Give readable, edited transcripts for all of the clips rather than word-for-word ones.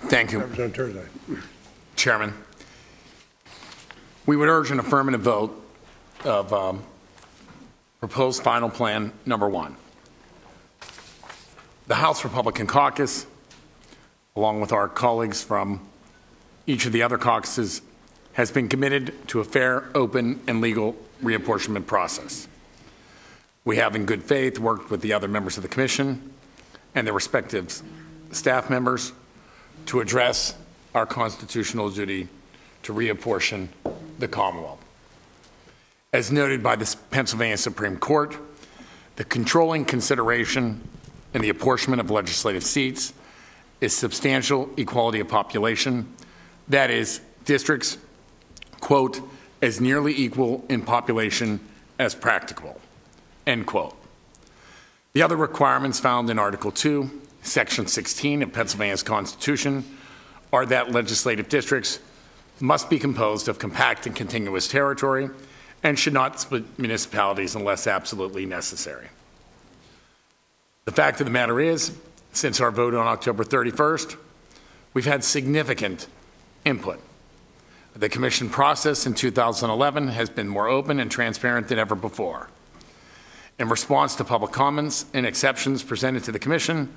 Thank you. Representative Turzai. Chairman, we would urge an affirmative vote of proposed final plan number 1. The House Republican Caucus, along with our colleagues from each of the other caucuses, has been committed to a fair, open, and legal reapportionment process. We have, in good faith, worked with the other members of the Commission and their respective staff members to address our constitutional duty to reapportion the Commonwealth. As noted by the Pennsylvania Supreme Court, the controlling consideration in the apportionment of legislative seats is substantial equality of population, that is, districts, quote, as nearly equal in population as practicable, end quote. The other requirements found in Article 2, Section 16 of Pennsylvania's Constitution are that legislative districts must be composed of compact and contiguous territory and should not split municipalities unless absolutely necessary. The fact of the matter is, since our vote on October 31st, we've had significant input. The Commission process in 2011 has been more open and transparent than ever before. In response to public comments and exceptions presented to the Commission,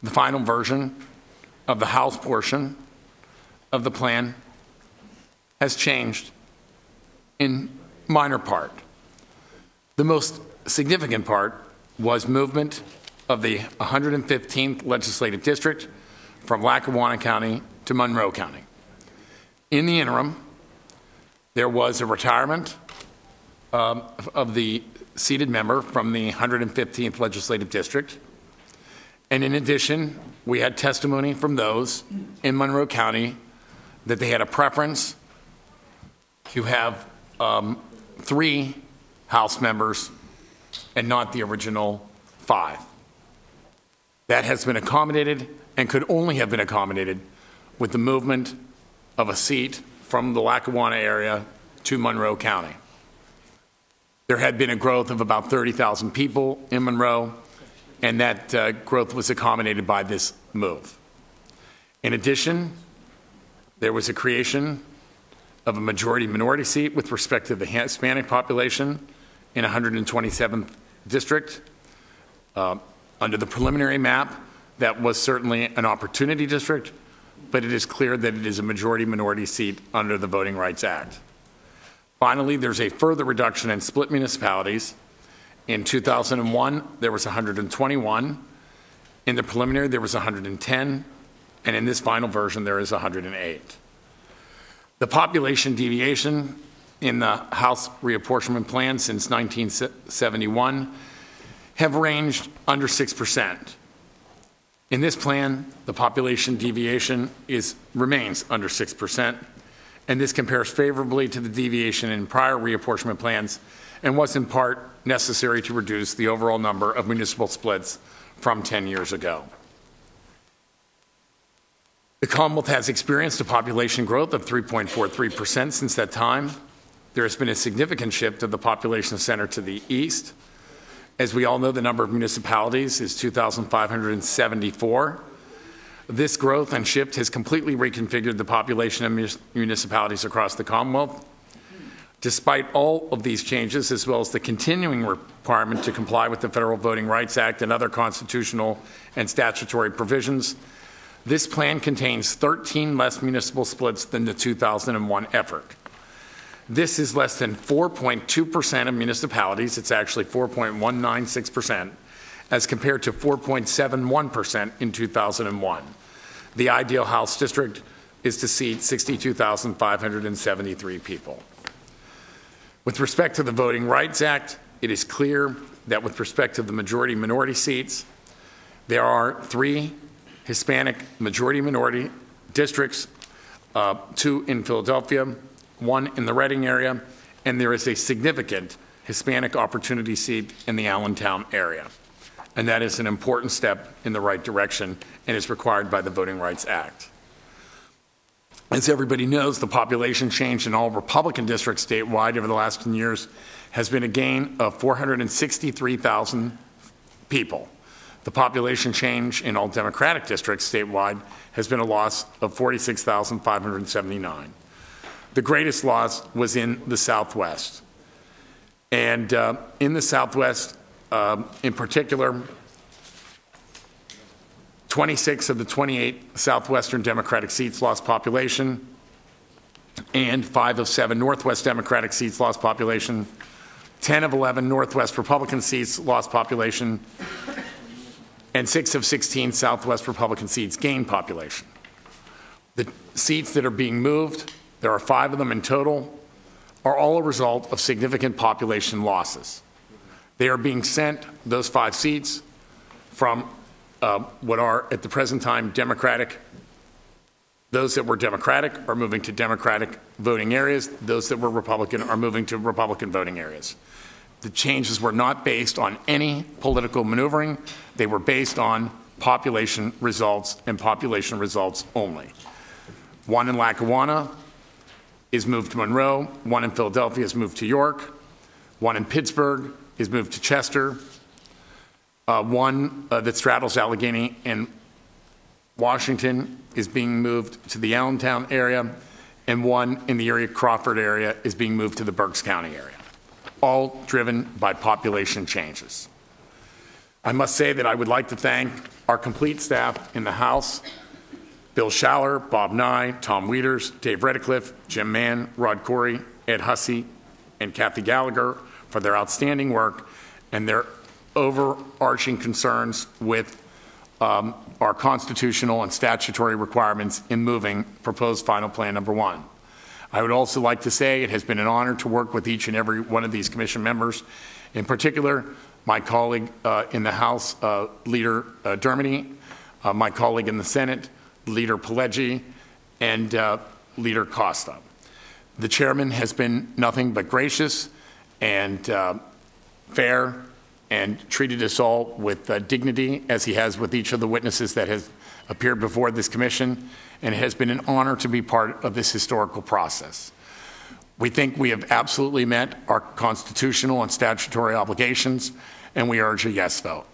the final version of the House portion of the plan has changed in minor part. The most significant part was movement of the 115th legislative district from Lackawanna County to Monroe County. In the interim, there was a retirement of the seated member from the 115th legislative district. And in addition, we had testimony from those in Monroe County that they had a preference to have 3 House members and not the original 5. That has been accommodated and could only have been accommodated with the movement of a seat from the Lackawanna area to Monroe County. There had been a growth of about 30,000 people in Monroe, and that growth was accommodated by this move. In addition, there was a creation of a majority-minority seat with respect to the Hispanic population in 127th district. Under the preliminary map, that was certainly an opportunity district, but it is clear that it is a majority-minority seat under the Voting Rights Act. Finally, there's a further reduction in split municipalities. In 2001, there was 121. In the preliminary, there was 110. And in this final version, there is 108. The population deviation in the House reapportionment plan since 1971 have ranged under 6%. In this plan, the population deviation remains under 6%, and this compares favorably to the deviation in prior reapportionment plans and was in part necessary to reduce the overall number of municipal splits from 10 years ago. The Commonwealth has experienced a population growth of 3.43% since that time. There has been a significant shift of the population center to the east. As we all know, the number of municipalities is 2,574. This growth and shift has completely reconfigured the population of municipalities across the Commonwealth. Despite all of these changes, as well as the continuing requirement to comply with the Federal Voting Rights Act and other constitutional and statutory provisions, this plan contains 13 less municipal splits than the 2001 effort. This is less than 4.2% of municipalities. It's actually 4.196%, as compared to 4.71% in 2001. The ideal House district is to seat 62,573 people. With respect to the Voting Rights Act, it is clear that with respect to the majority-minority seats, there are 3 Hispanic majority-minority districts, 2 in Philadelphia, 1 in the Reading area, and there is a significant Hispanic opportunity seat in the Allentown area. And that is an important step in the right direction and is required by the Voting Rights Act. As everybody knows, the population change in all Republican districts statewide over the last 10 years has been a gain of 463,000 people. The population change in all Democratic districts statewide has been a loss of 46,579. The greatest loss was in the Southwest. And in the Southwest, in particular, 26 of the 28 Southwestern Democratic seats lost population, and 5 of 7 Northwest Democratic seats lost population, 10 of 11 Northwest Republican seats lost population, and 6 of 16 Southwest Republican seats gained population. The seats that are being moved, there are 5 of them in total, are all a result of significant population losses. They are being sent, those 5 seats, from what are at the present time Democratic. Those that were Democratic are moving to Democratic voting areas. Those that were Republican are moving to Republican voting areas. The changes were not based on any political maneuvering. They were based on population results and population results only. 1 in Lackawanna is moved to Monroe. 1 in Philadelphia is moved to York. 1 in Pittsburgh is moved to Chester. 1 that straddles Allegheny and Washington is being moved to the Allentown area, and 1 in the Erie-Crawford area is being moved to the Berks County area, all driven by population changes. I must say that I would like to thank our complete staff in the House: Bill Schaller, Bob Nye, Tom Wieters, Dave Redicliffe, Jim Mann, Rod Corey, Ed Hussey, and Kathy Gallagher for their outstanding work and their overarching concerns with our constitutional and statutory requirements in moving proposed final plan number 1. I would also like to say it has been an honor to work with each and every one of these commission members, in particular my colleague in the House, Leader Dermody, my colleague in the Senate, Leader Pileggi, and Leader Costa. The chairman has been nothing but gracious and fair and treated us all with dignity, as he has with each of the witnesses that has appeared before this commission, and it has been an honor to be part of this historical process. We think we have absolutely met our constitutional and statutory obligations, and we urge a yes vote.